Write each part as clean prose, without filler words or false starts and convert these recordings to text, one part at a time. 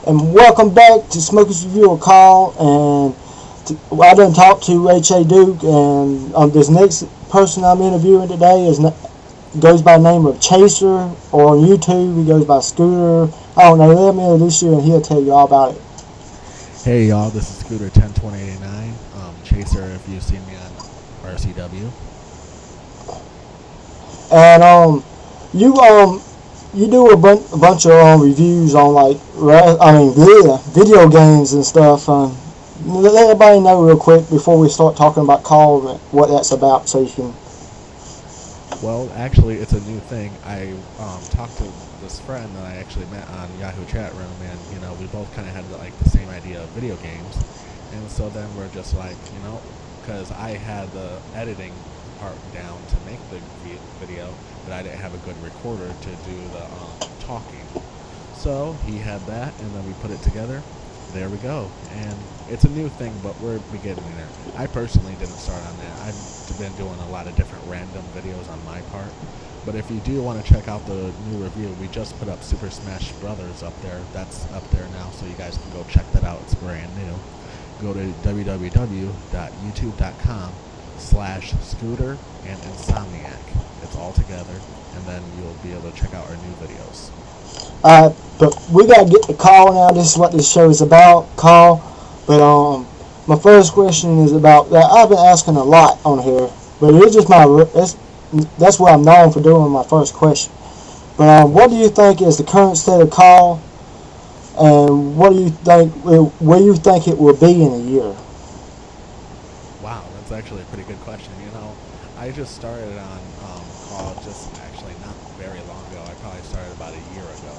And welcome back to Smokey's Review of Call. And I done talked to H.A. Duke, and this next person I'm interviewing today goes by the name of Chaser, or on YouTube he goes by Scooter. I don't know. Let me introduce you, and he'll tell you all about it. Hey y'all, this is Scooter 102089. Chaser, if you've seen me on RCW. And you do a bunch of reviews on video games and stuff. Let everybody know real quick before we start talking about Call what that's about, so you can. Well, actually, it's a new thing. I talked to this friend that I actually met on Yahoo Chat Room, and we both kind of had the same idea of video games, and so then we're just because I had the editing part down to make the video, but I didn't have a good recorder to do the talking. So he had that, and then we put it together. There we go. And it's a new thing, but we're beginning there. I personally didn't start on that. I've been doing a lot of different random videos on my part. But if you do want to check out the new review, we just put up Super Smash Brothers up there. That's up there now, so you guys can go check that out. It's brand new. Go to www.youtube.com/Scooter and Insomniac. It's all together, and then you'll be able to check out our new videos. But we gotta get the Call now. This is what this show is about, Call. But my first question is about that. I've been asking a lot on here, but it's just that's what I'm known for doing. My first question. But what do you think is the current state of Call, and what do you think where you think it will be in a year? Wow, that's actually a pretty good question. I just started on Call just actually not very long ago. I probably started about a year ago.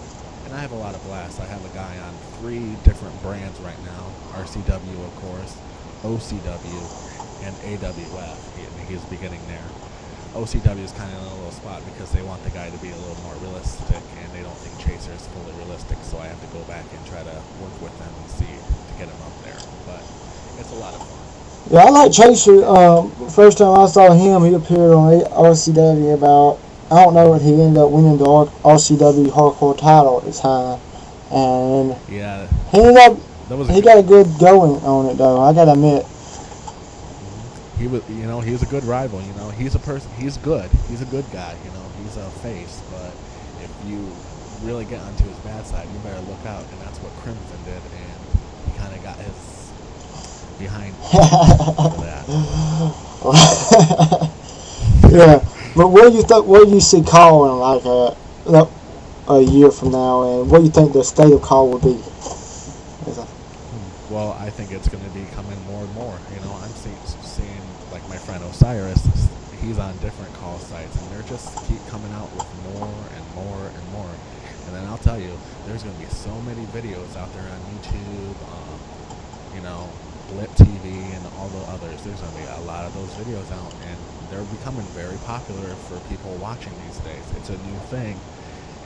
And I have a lot of blasts. I have a guy on 3 different brands right now. RCW, of course, OCW, and AWF. He's beginning there. OCW is kind of in a little spot because they want the guy to be a little more realistic, and they don't think Chaser is fully realistic, so I have to go back and try to work with them and see to get him up there. But it's a lot of fun. Yeah, I like Chaser. First time I saw him, he appeared on RCW about, I don't know, when he ended up winning the RCW Hardcore title at the time. And yeah, he got a good going on it, though, I gotta admit. He was, he's a good rival. He's a person. He's good. He's a good guy. He's a face. But if you really get onto his bad side, you better look out. And that's what Crimson did. And he kind of got his behind for that. Yeah, but where do you see Call in a year from now, and what do you think the state of Call will be? Well, I think it's going to be coming more and more. I'm seeing like my friend Osiris. He's on different Call sites, and they're just keep coming out with more and more and more. And then I'll tell you, there's going to be so many videos out there on YouTube, Blip TV, and all the others. There's going to be a lot of those videos out, and they're becoming very popular for people watching these days. It's a new thing,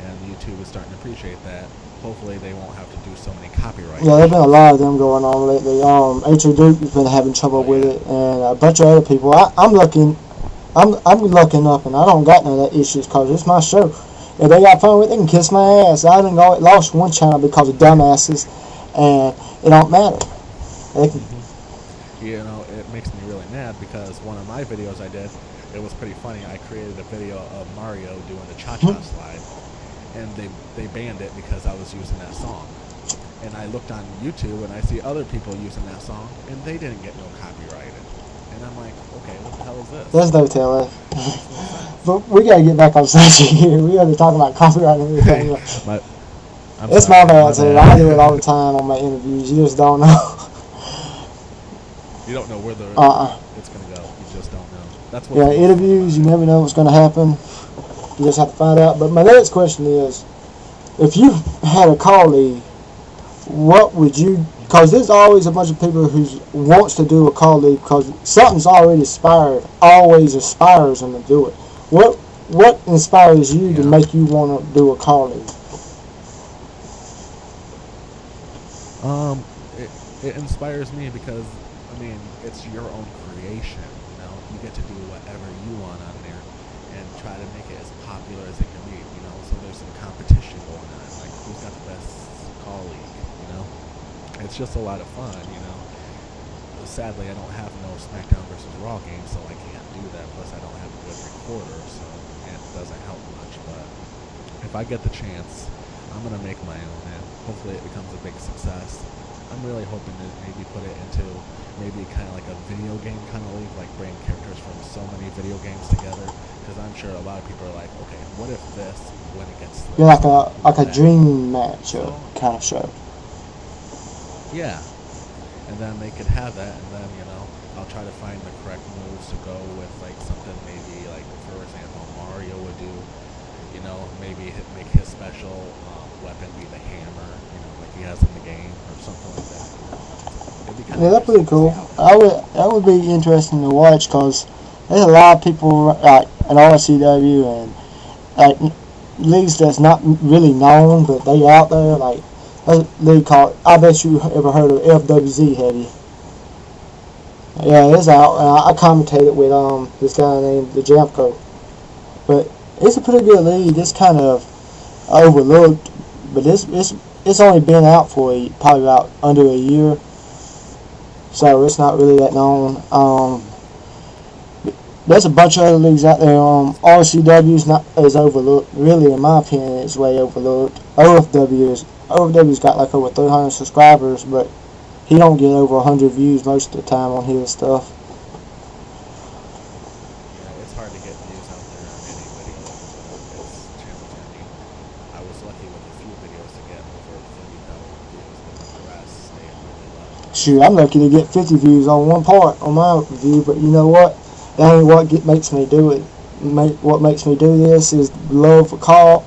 and YouTube is starting to appreciate that. Hopefully they won't have to do so many copyrights. Yeah, there's been a lot of them going on lately. H.A. Duke has been having trouble with it, and a bunch of other people. I'm looking up, and I don't got none of that issues because it's my show. If they got fun with it, they can kiss my ass. I done lost one channel because of dumbasses, and it don't matter. It makes me really mad because one of my videos I did, it was pretty funny. I created a video of Mario doing the cha-cha slide, and they banned it because I was using that song. And I looked on YouTube and I see other people using that song, and they didn't get no copyrighted. And I'm like, okay, what the hell is this? There's no telling. But we gotta get back on subject here. We gotta talk about copyright and everything. It's my bad, too. I do it all the time on my interviews. You just don't know. You don't know where it's going to go. You just don't know. That's what. Yeah, interviews, you never know what's going to happen. You just have to find out. But my next question is, if you had a colleague, what would you... Because there's always a bunch of people who wants to do a colleague because something's always inspires them to do it. What inspires you to make you want to do a colleague? It inspires me because, it's your own creation, You get to do whatever you want on there and try to make it as popular as it can be, So there's some competition going on, like who's got the best colleague, it's just a lot of fun, you know. Sadly, I don't have no SmackDown versus Raw game, so I can't do that. Plus, I don't have a good recorder, so it doesn't help much. But if I get the chance, I'm gonna make my own, and hopefully it becomes a big success. I'm really hoping to maybe put it into maybe kind of like a video game kind of league, like bring characters from so many video games together. Because I'm sure a lot of people are like, okay, what if this when it gets Yeah, like a dream match or kind of show. Yeah. And then they could have that, and then, you know, I'll try to find the correct moves to go with, like, something maybe, like, for example, Mario would do, you know, maybe make his special weapon be the hammer, you know, like he has in the game, or something like that, you know. It'd be kind of That's pretty cool. That would be interesting to watch, because there's a lot of people, like, in RCW and, like, leagues that's not really known, but they out there, like, a league called, I bet you ever heard of FWZ, have you? Yeah, it's out. I commentated with this guy named the Jamco. But it's a pretty good league. It's kind of overlooked, but it's only been out for probably about under a year, so it's not really that known. There's a bunch of other leagues out there. RCW is overlooked. Really, in my opinion, it's way overlooked. OFW's got like over 300 subscribers, but he don't get over 100 views most of the time on his stuff. Yeah, it's hard to get views out there on any video. It's challenging. I mean, I was lucky with a few videos to get over 30,000 views, but the rest stay really low. Shoot, I'm lucky to get 50 views on one part on my review, but you know what? That ain't what makes me do it. What makes me do this is love for Carl,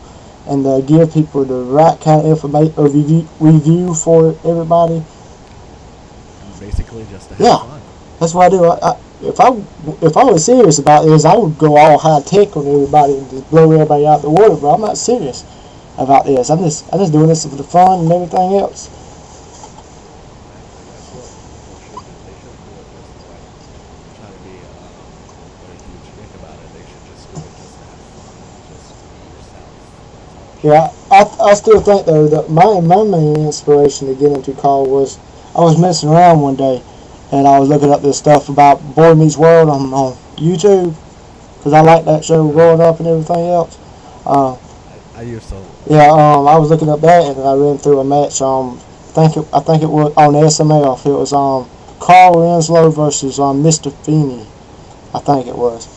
and give people the right kind of information or review for everybody. And basically just to have fun. That's what I do. If I was serious about this, I would go all high tech on everybody and just blow everybody out the water. But I'm not serious about this. I'm just doing this for the fun and everything else. That's what people should do. They shouldn't do it just to like try to be a huge dick about it. They should just do it just to have fun, just to be yourself. Yeah, I still think though that my main inspiration to get into Call was I was messing around one day and I was looking up this stuff about Boy Meets World on YouTube because I liked that show growing up and everything else. I used to. Yeah, I was looking up that and I ran through a match. I think it was on SMF. It was Carl Renslow versus Mr. Feeney. I think it was.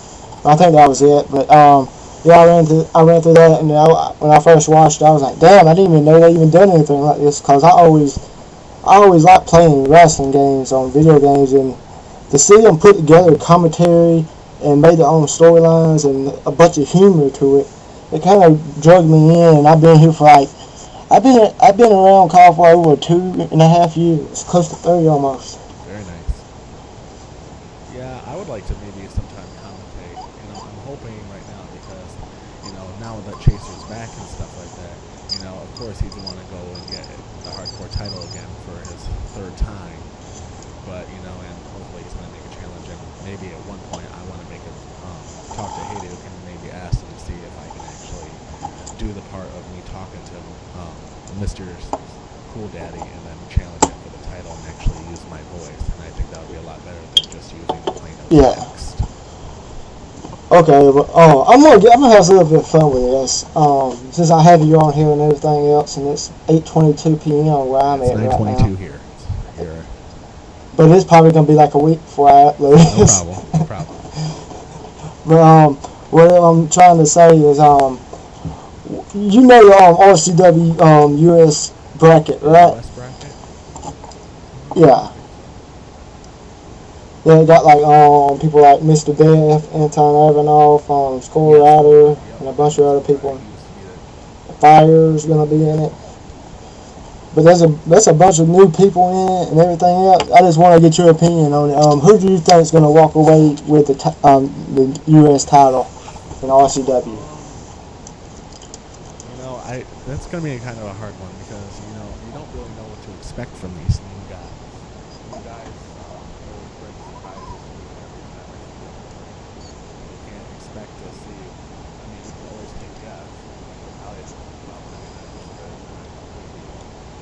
I think that was it. But yeah, I ran through that, and when I first watched it, I was like, damn, I didn't even know they even done anything like this, because I always liked playing wrestling games on video games, and to see them put together commentary and made their own storylines and a bunch of humor to it, it kind of drug me in, and I've been here for like, I've been around Call for over 2.5 years, close to 3 almost. Very nice. Yeah, I would like to maybe sometime commentate. You know, I'm hoping right now because, you know, now that Chaser's back and stuff like that, you know, of course he'd want to go and get the hardcore title again for his 3rd time. But, you know, and hopefully he's going to make a challenge. And maybe at one point I want to make a talk to Hayduke and maybe ask him to see if I can actually do the part of me talking to Mr. Cool Daddy and then challenge him for the title and actually use my voice. And I think that would be a lot better than just using the plain old text. Okay, but I'm gonna have a little bit of fun with this. Since I have you on here and everything else, and it's 8:22 p.m. where I'm at right now. It's 9:22 here. But it's probably gonna be like a week before I upload this. No problem. But what I'm trying to say is you know the RCW US bracket, right? US bracket? Yeah. They got like people like Mr. Death, Anton Ivanov, Score Rider, and a bunch of other people. Fire's gonna be in it. But there's a bunch of new people in it and everything else. I just want to get your opinion on it. Who do you think is gonna walk away with the US title in RCW? That's going to be kind of a hard one because, you know, you don't really know what to expect from these